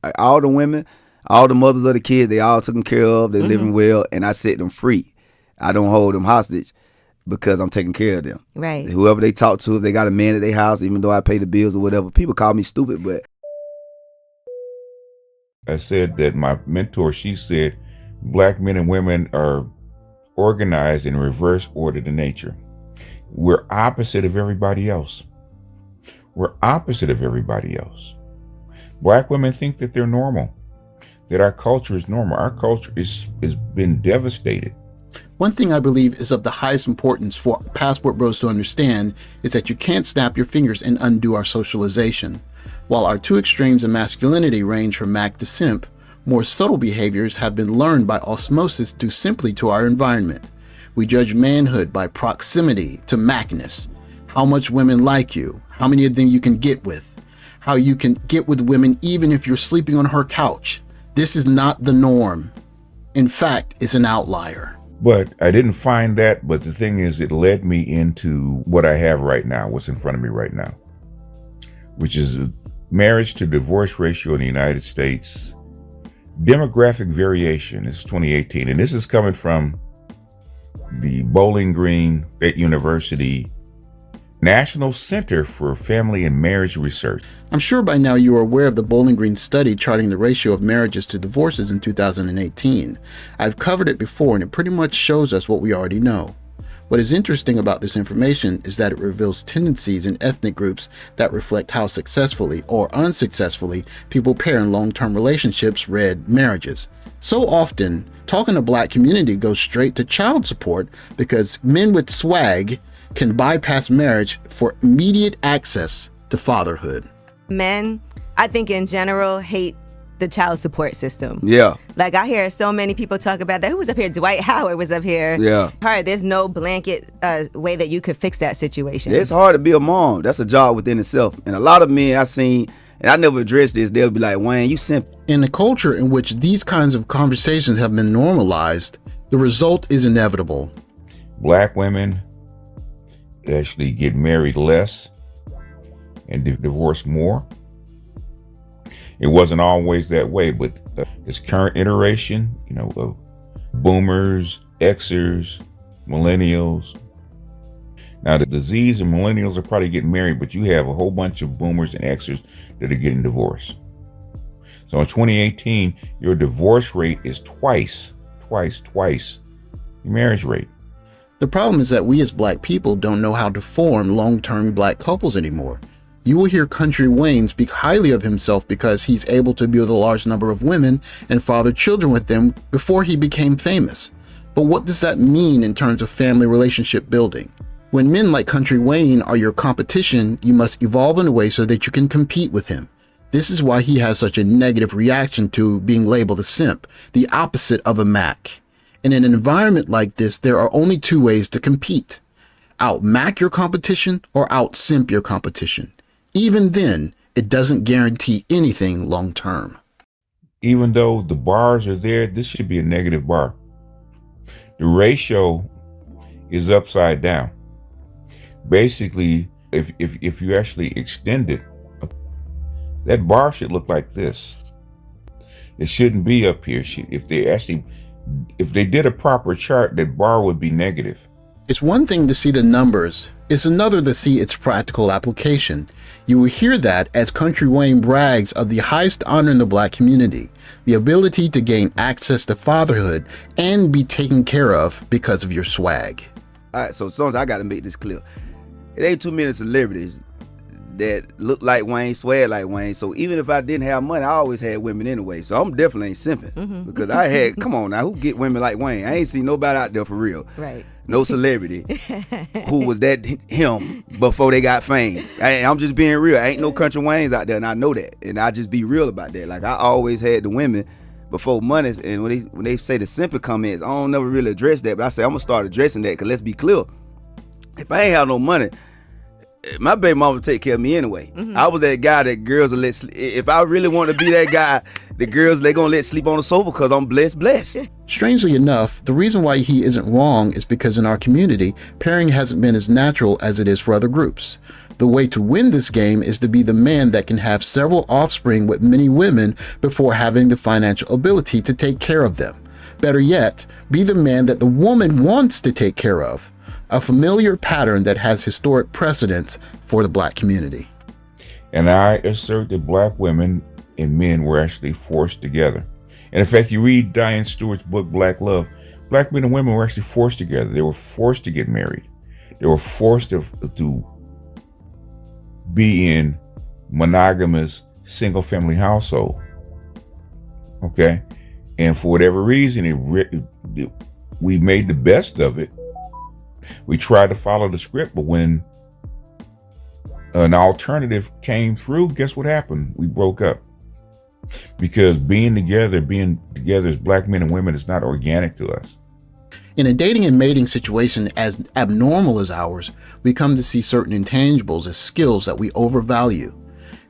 Like all the women, all the mothers of the kids, they all taken care of. They're living well, and I set them free. I don't hold them hostage because I'm taking care of them. Right. Whoever they talk to, if they got a man at their house, even though I pay the bills or whatever, people call me stupid, but I said that my mentor, she said, black men and women are organized in reverse order to nature. We're opposite of everybody else. We're opposite of everybody else. Black women think that they're normal, that our culture is normal. Our culture is been devastated. One thing I believe is of the highest importance for Passport Bros to understand is that you can't snap your fingers and undo our socialization. While our two extremes in masculinity range from Mack to Simp, more subtle behaviors have been learned by osmosis due simply to our environment. We judge manhood by proximity to Mackness, how much women like you, how many of them you can get with, how you can get with women even if you're sleeping on her couch. This is not the norm. In fact, it's an outlier. But I didn't find that, but the thing is, it led me into what I have right now, what's in front of me right now, which is a marriage to divorce ratio in the United States, demographic variation. This is 2018, and this is coming from the Bowling Green State University National Center for Family and Marriage Research. I'm sure by now you are aware of the Bowling Green study charting the ratio of marriages to divorces in 2018. I've covered it before and it pretty much shows us what we already know. What is interesting about this information is that it reveals tendencies in ethnic groups that reflect how successfully or unsuccessfully people pair in long-term relationships, read marriages. So often, talking to black community goes straight to child support because men with swag can bypass marriage for immediate access to fatherhood. Men, I think in general, hate the child support system. yeah. Like I hear so many people talk about that. Who was up here? Dwight Howard was up here. Yeah. Hard. There's no blanket way that you could fix that situation. It's hard to be a mom. That's a job within itself. And a lot of men I seen, and I never addressed this, they'll be like, Wayne, you simp. In a culture in which these kinds of conversations have been normalized, the result is inevitable. Black women actually get married less and divorce more. It wasn't always that way, but this current iteration, of boomers, Xers, millennials. Now the Zs and millennials are probably getting married, but you have a whole bunch of boomers and Xers that are getting divorced. So in 2018, your divorce rate is twice your marriage rate. The problem is that we as black people don't know how to form long-term black couples anymore. You will hear Country Wayne speak highly of himself because he's able to be with a large number of women and father children with them before he became famous. But what does that mean in terms of family relationship building? When men like Country Wayne are your competition, you must evolve in a way so that you can compete with him. This is why he has such a negative reaction to being labeled a simp, the opposite of a Mack. In an environment like this, there are only two ways to compete. Out-Mack your competition or out-simp your competition. Even then, it doesn't guarantee anything long-term. Even though the bars are there, this should be a negative bar. The ratio is upside down. Basically, if you actually extend it, that bar should look like this. It shouldn't be up here. If they did a proper chart, that bar would be negative. It's one thing to see the numbers, it's another to see its practical application. You will hear that as Country Wayne brags of the highest honor in the black community, the ability to gain access to fatherhood and be taken care of because of your swag. All right, so sometimes I got to make this clear. It ain't too many celebrities that look like Wayne, swag like Wayne. So even if I didn't have money, I always had women anyway. So I'm definitely ain't simping because I had, come on now, who get women like Wayne? I ain't seen nobody out there for real. Right. No celebrity who was that him before they got fame. I'm just being real. Ain't no Country Waynes out there, and I know that. And I just be real about that. Like I always had the women before money. And when they say the simping comments, I don't never really address that. But I say I'm gonna start addressing that because let's be clear. If I ain't have no money, my baby mama would take care of me anyway. I was that guy that girls will let if I really want to be that guy, the girls they gonna let sleep on the sofa because I'm blessed. Strangely enough, the reason why he isn't wrong is because in our community, pairing hasn't been as natural as it is for other groups. The way to win this game is to be the man that can have several offspring with many women before having the financial ability to take care of them. Better yet, be the man that the woman wants to take care of. A familiar pattern that has historic precedence for the black community. And I assert that black women and men were actually forced together. And in fact, you read Diane Stewart's book, Black Love, black men and women were actually forced together. They were forced to get married. They were forced to be in monogamous single family household. Okay? And for whatever reason, we made the best of it. We tried to follow the script, but when an alternative came through, guess what happened? We broke up. Because being together as black men and women is not organic to us. In a dating and mating situation as abnormal as ours, we come to see certain intangibles as skills that we overvalue.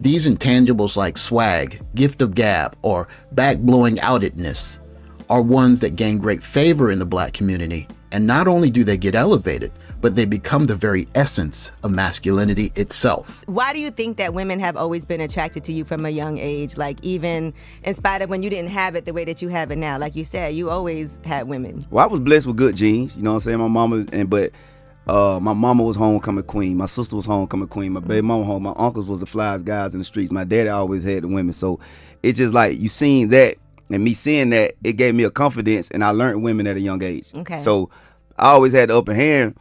These intangibles like swag, gift of gab, or back-blowing outedness are ones that gain great favor in the black community, and not only do they get elevated, but they become the very essence of masculinity itself. Why do you think that women have always been attracted to you from a young age? Like even in spite of when you didn't have it the way that you have it now. Like you said, you always had women. Well, I was blessed with good genes, you know what I'm saying? My mama was homecoming queen. My sister was homecoming queen. My baby mama home. My uncles was the flyest guys in the streets. My daddy always had the women. So it's just like you seen that, and me seeing that, it gave me a confidence, and I learned women at a young age. Okay. So I always had the upper hand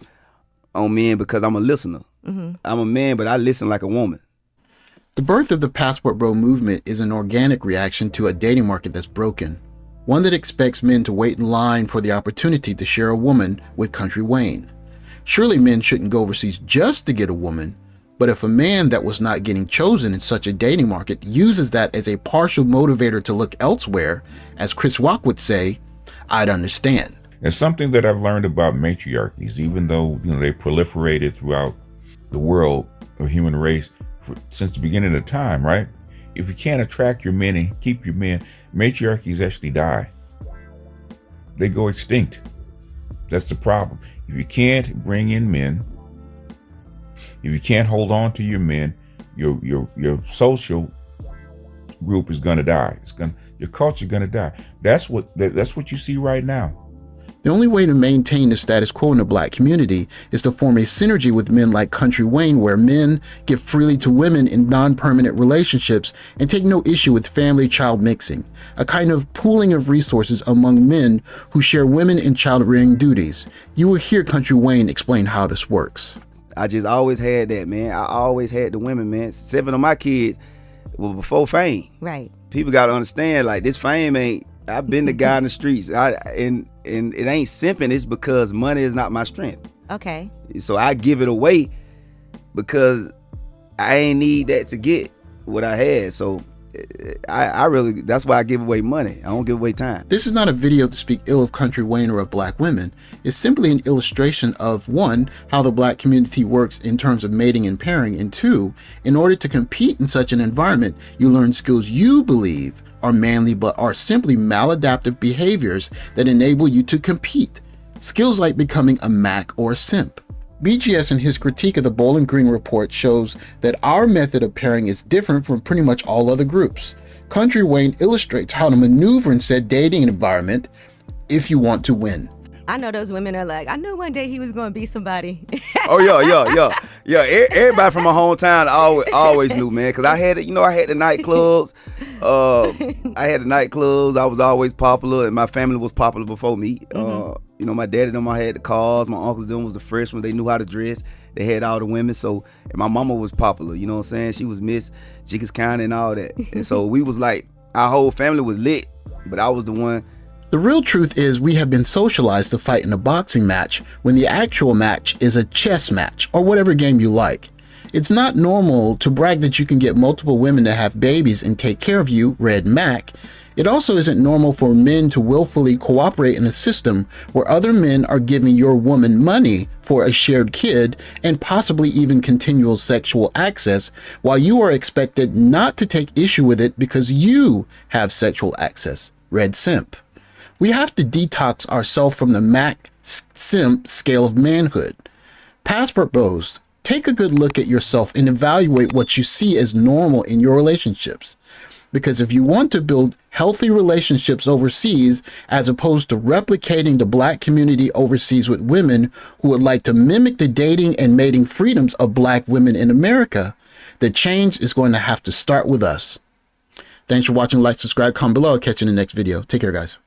on men because I'm a listener. Mm-hmm. I'm a man, but I listen like a woman. The birth of the Passport Bro movement is an organic reaction to a dating market that's broken, one that expects men to wait in line for the opportunity to share a woman with Country Wayne. Surely men shouldn't go overseas just to get a woman, but if a man that was not getting chosen in such a dating market uses that as a partial motivator to look elsewhere, as Chris Rock would say, I'd understand. And something that I've learned about matriarchies, even though they proliferated throughout the world or human race since the beginning of time, right? If you can't attract your men and keep your men, matriarchies actually die. They go extinct. That's the problem. If you can't bring in men, if you can't hold on to your men, your social group is gonna die. Your culture is gonna die. That's what you see right now. The only way to maintain the status quo in the black community is to form a synergy with men like Country Wayne, where men give freely to women in non-permanent relationships and take no issue with family-child mixing, a kind of pooling of resources among men who share women and child-rearing duties. You will hear Country Wayne explain how this works. I just always had that, man. I always had the women, man. 7 of my kids were before fame. Right. People got to understand, like, this fame ain't, I've been the guy in the streets. And it ain't simping. It's because money is not my strength. Okay. So I give it away because I ain't need that to get what I had. So I really, that's why I give away money. I don't give away time. This is not a video to speak ill of Country Wayne or of black women. It's simply an illustration of, one, how the black community works in terms of mating and pairing, and two, in order to compete in such an environment, you learn skills you believe are manly but are simply maladaptive behaviors that enable you to compete. Skills like becoming a Mack or a Simp. BGS in his critique of the Bowling Green report shows that our method of pairing is different from pretty much all other groups. Country Wayne illustrates how to maneuver in said dating environment if you want to win. I know those women are like, I knew one day he was going to be somebody. Oh, yeah. Everybody from my hometown always knew, man, because I had the nightclubs. I was always popular, and my family was popular before me. Mm-hmm. My daddy them, I had the cars. My uncles them was the fresh ones. They knew how to dress. They had all the women. So, and my mama was popular. You know what I'm saying? She was Miss Jiggers County and all that. And so we was like, our whole family was lit, but I was the one. The real truth is we have been socialized to fight in a boxing match when the actual match is a chess match or whatever game you like. It's not normal to brag that you can get multiple women to have babies and take care of you, Red Mack. It also isn't normal for men to willfully cooperate in a system where other men are giving your woman money for a shared kid and possibly even continual sexual access, while you are expected not to take issue with it because you have sexual access, Red Simp. We have to detox ourselves from the Mack Simp scale of manhood. Passport bros take a good look at yourself and evaluate what you see as normal in your relationships. Because if you want to build healthy relationships overseas, as opposed to replicating the black community overseas with women who would like to mimic the dating and mating freedoms of black women in America, the change is going to have to start with us. Thanks for watching. Like, subscribe, comment below. I'll catch you in the next video. Take care, guys.